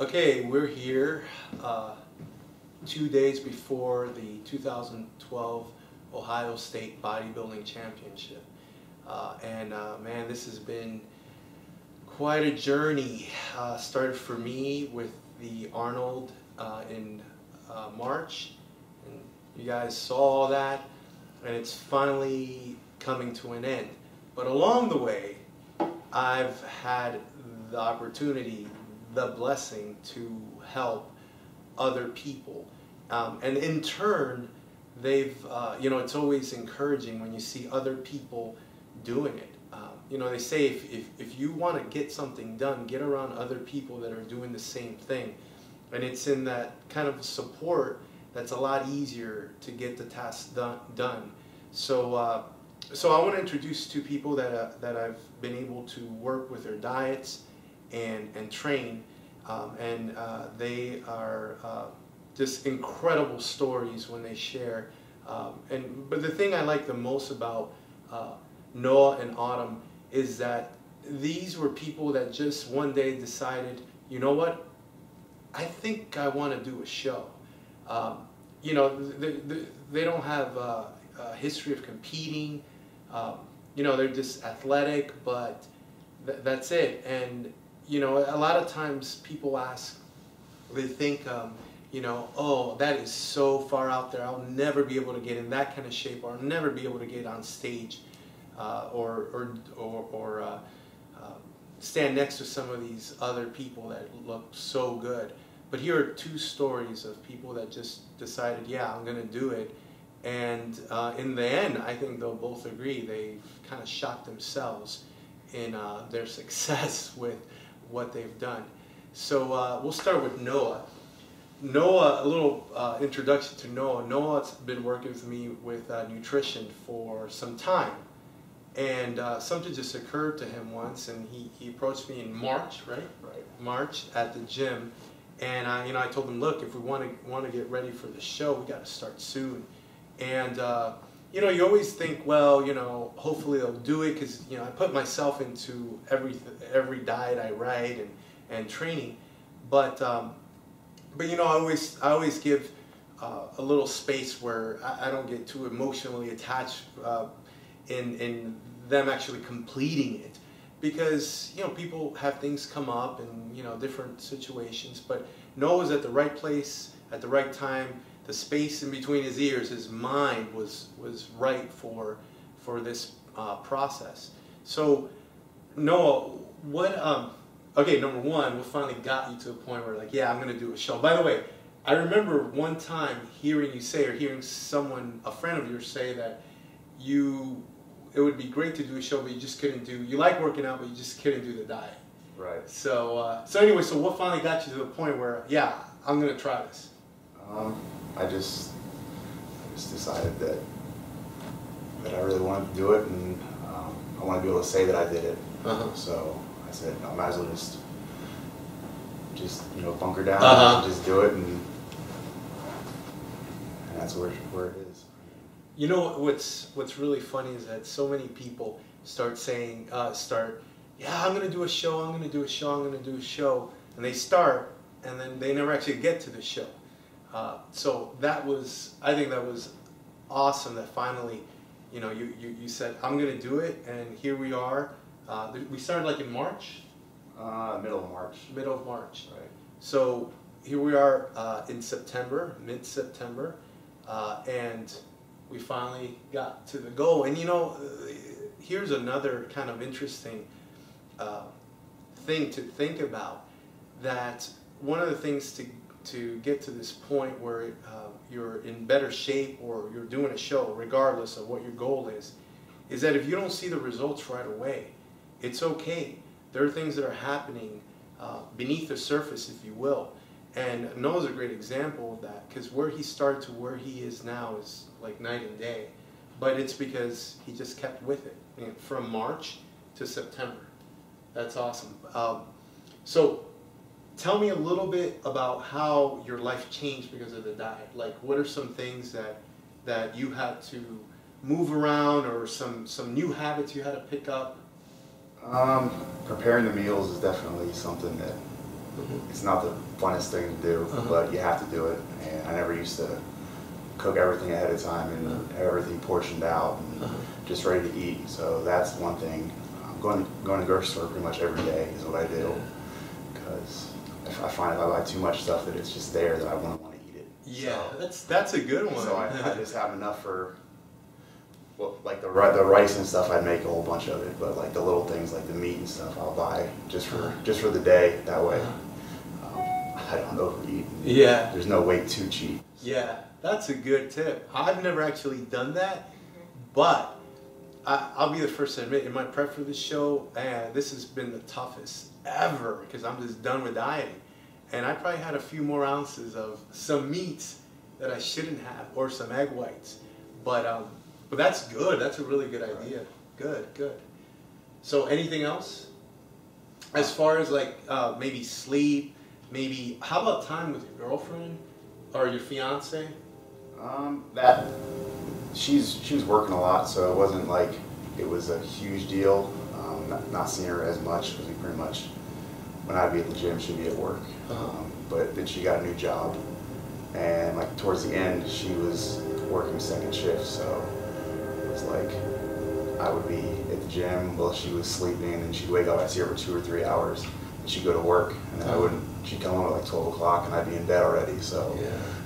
Okay, we're here 2 days before the 2012 Ohio State Bodybuilding Championship. Man, this has been quite a journey. Started for me with the Arnold in March, and you guys saw that, and it's finally coming to an end. But along the way, I've had the opportunity, the blessing to help other people. And in turn, they've, it's always encouraging when you see other people doing it. They say if you want to get something done, get around other people that are doing the same thing. And it's in that kind of support that's a lot easier to get the task done. So I want to introduce two people that I've been able to work with their diets and train, they are just incredible stories when they share. But the thing I like the most about Noah and Autumn is that these were people that just one day decided, you know what, I think I want to do a show. They don't have a history of competing. They're just athletic, but that's it. And a lot of times people ask, they think, oh, that is so far out there. I'll never be able to get in that kind of shape, or I'll never be able to get on stage, or stand next to some of these other people that look so good. But here are two stories of people that just decided, yeah, I'm going to do it. And in the end, I think they'll both agree, they've kind of shocked themselves in their success with what they've done. So we'll start with Noah. Noah, a little introduction to Noah. Noah's been working with me with nutrition for some time. And something just occurred to him once, and he approached me in March, right? Right. March at the gym. And I told him, look, if we want to get ready for the show, we got to start soon. And you always think, well, hopefully they'll do it, because I put myself into every diet I write and training, but I always give a little space where I don't get too emotionally attached in them actually completing it, because people have things come up and different situations. But Noah was at the right place at the right time. The space in between his ears, his mind was right for this process. So Noah, okay, number one, what finally got you to a point where, like, yeah, I'm going to do a show? By the way, I remember one time hearing you say, or hearing someone, a friend of yours, say that it would be great to do a show, but you just couldn't do, you like working out, but you just couldn't do the diet. Right. So anyway, so what finally got you to the point where, yeah, I'm going to try this? I just decided that I really wanted to do it, and I want to be able to say that I did it. So I said, I might as well just bunker down and just do it, and that's where it is. What's really funny is that so many people start saying, yeah, I'm going to do a show, I'm going to do a show, I'm going to do a show, and they start, and then they never actually get to the show. So I think that was awesome that finally, you said, I'm going to do it, and here we are. We started like in March? Middle of March. Middle of March. Right. So here we are in September, mid-September, and we finally got to the goal. And here's another kind of interesting thing to think about, that one of the things to get to this point where you're in better shape, or you're doing a show, regardless of what your goal is that if you don't see the results right away, it's okay. There are things that are happening beneath the surface, if you will. And Noah's a great example of that, because where he started to where he is now is like night and day. But it's because he just kept with it, from March to September. That's awesome. So tell me a little bit about how your life changed because of the diet. Like, what are some things that you had to move around, or some new habits you had to pick up? Preparing the meals is definitely something that It's not the funnest thing to do, but you have to do it. And I never used to cook everything ahead of time and have everything portioned out and just ready to eat. So that's one thing. Going to the grocery store pretty much every day is what I do, because I find if I buy too much stuff that it's just there that I wouldn't want to eat it. Yeah, so, that's a good one. So I just have enough for, well, like the rice and stuff. I'd make a whole bunch of it, but like the little things like the meat and stuff, I'll buy just for the day. That way, I don't overeat. Yeah. There's no way to cheat. Yeah, that's a good tip. I've never actually done that, but I'll be the first to admit, in my prep for this show, this has been the toughest ever, because I'm just done with dieting. And I probably had a few more ounces of some meats that I shouldn't have, or some egg whites. But that's good. That's a really good idea. Good, good. So anything else? As far as like maybe sleep, maybe, how about time with your girlfriend or your fiance? She was working a lot, so it wasn't like it was a huge deal. Not seeing her as much, because we pretty much, when I'd be at the gym, she'd be at work. But then she got a new job, and like towards the end, she was working second shift, so it was like I would be at the gym while she was sleeping, and she'd wake up. I'd see her for 2 or 3 hours, and she'd go to work, and then she'd come home at like 12 o'clock, and I'd be in bed already. So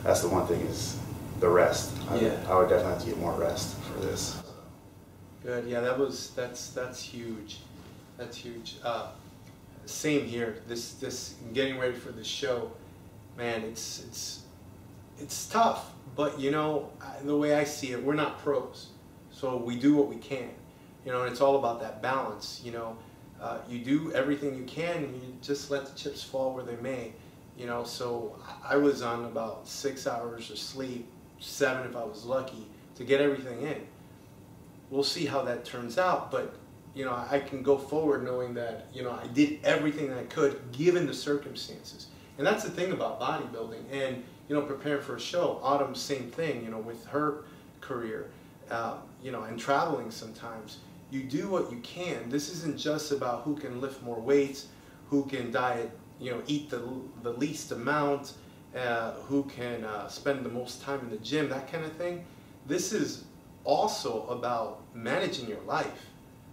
that's the one thing, is the rest. I would definitely have to get more rest for this. Good. Yeah, that's huge. That's huge. Same here. This getting ready for the show, man. It's tough, but you know, the way I see it, we're not pros, so we do what we can. You know, and it's all about that balance. You know, you do everything you can, and you just let the chips fall where they may. You know, so I was on about 6 hours of sleep, 7 if I was lucky, to get everything in. We'll see how that turns out, but you know, I can go forward knowing that, you know, I did everything that I could given the circumstances. And that's the thing about bodybuilding and, you know, preparing for a show. Autumn, same thing, you know, with her career, you know, and traveling sometimes. You do what you can. This isn't just about who can lift more weights, who can diet, you know, eat the least amount, who can spend the most time in the gym, that kind of thing. This is also about managing your life,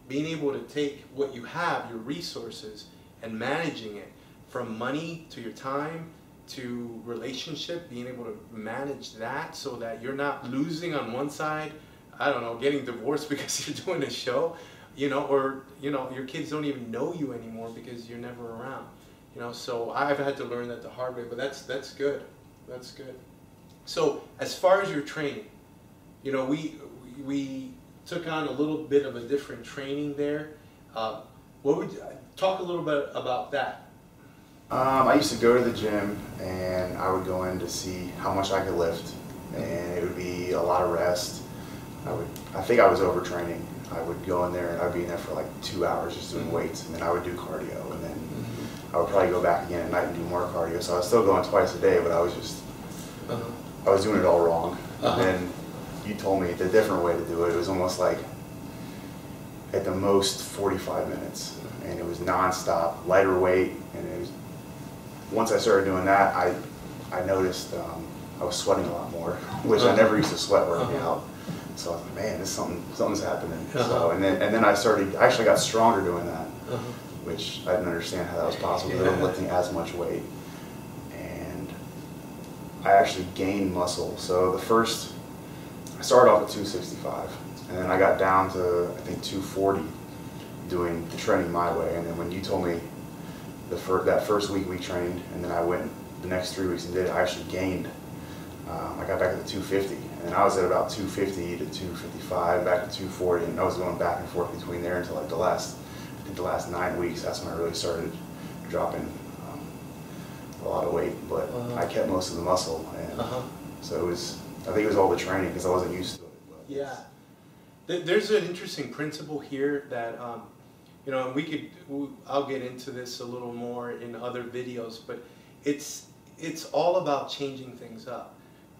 being able to take what you have, your resources, and managing it, from money to your time to relationship, being able to manage that so that you're not losing on one side, I don't know, getting divorced because you're doing a show, you know, or, you know, your kids don't even know you anymore because you're never around. You know, so I've had to learn that the hard way, but that's good. That's good. So as far as your training, you know, we took on a little bit of a different training there. What would you talk a little bit about that? I used to go to the gym, and I would go in to see how much I could lift, and it would be a lot of rest. I think I was overtraining. I would go in there and I'd be in there for like 2 hours just doing weights, and then I would do cardio, and then I would probably go back again at night and do more cardio. So I was still going twice a day, but I was just, I was doing it all wrong. And then you told me the different way to do it. It was almost like at the most 45 minutes, and it was non-stop, lighter weight, and it was, once I started doing that, I noticed I was sweating a lot more, which I never used to sweat working out. So I was like, man, something's happening. So and then I actually got stronger doing that, which I didn't understand how that was possible. They weren't lifting as much weight, and I actually gained muscle. So I started off at 265, and then I got down to, I think, 240, doing the training my way. And then when you told me that first week we trained, and then I went the next 3 weeks and did it, I actually gained. I got back at the 250, and then I was at about 250 to 255, back to 240, and I was going back and forth between there until like the last 9 weeks. That's when I really started dropping a lot of weight, but I kept most of the muscle, and so it was, I think it was all the training because I wasn't used to it. But yeah, there's an interesting principle here that you know, I'll get into this a little more in other videos, but it's all about changing things up.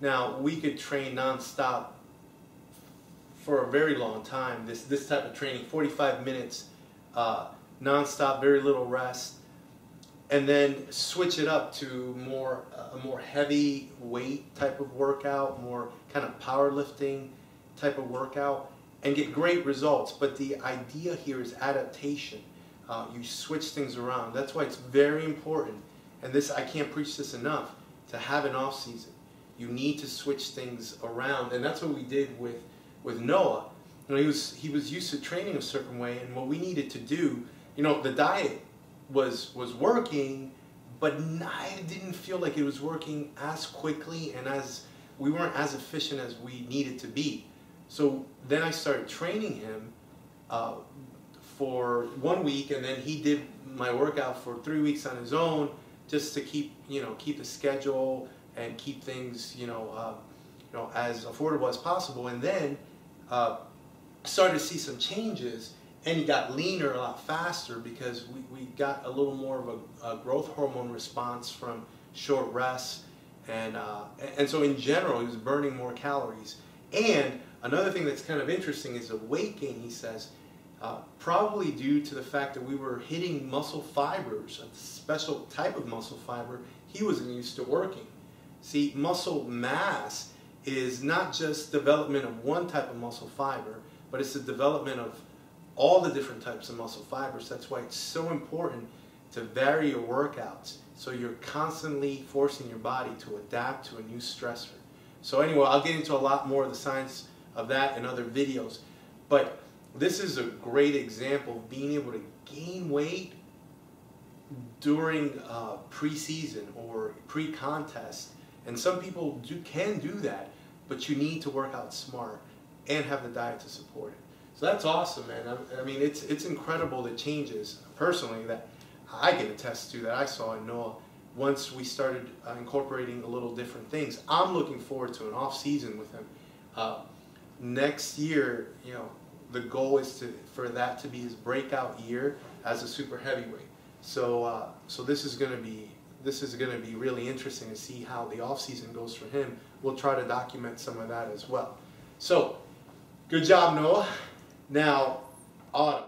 Now, we could train non-stop for a very long time, this type of training, 45 minutes, non-stop, very little rest. and then switch it up to a more heavy weight type of workout, more kind of powerlifting type of workout, and get great results. But the idea here is adaptation. You switch things around. That's why it's very important, and this, I can't preach this enough, to have an off season. You need to switch things around, and that's what we did with Noah. You know, he was used to training a certain way, and what we needed to do, you know, the diet was working, but I didn't feel like it was working as quickly, and we weren't as efficient as we needed to be. So then I started training him for 1 week, and then he did my workout for 3 weeks on his own, just to keep the schedule and keep things as affordable as possible. And then started to see some changes, and he got leaner a lot faster because we got a little more of a growth hormone response from short rests, and so in general he was burning more calories. And another thing that's kind of interesting is the weight gain, he says, probably due to the fact that we were hitting muscle fibers, a special type of muscle fiber he wasn't used to working. See, muscle mass is not just development of one type of muscle fiber, but it's the development of all the different types of muscle fibers. That's why it's so important to vary your workouts, so you're constantly forcing your body to adapt to a new stressor. So anyway, I'll get into a lot more of the science of that in other videos, but this is a great example of being able to gain weight during pre-season or pre-contest. And some people can do that, but you need to work out smart and have the diet to support it. So that's awesome, man. I mean, it's incredible the changes, personally, that I can attest to, that I saw in Noah once we started incorporating a little different things. I'm looking forward to an off season with him. Next year, you know, the goal is for that to be his breakout year as a super heavyweight. So this is going to be really interesting to see how the off season goes for him. We'll try to document some of that as well. So good job, Noah. Now, autumn.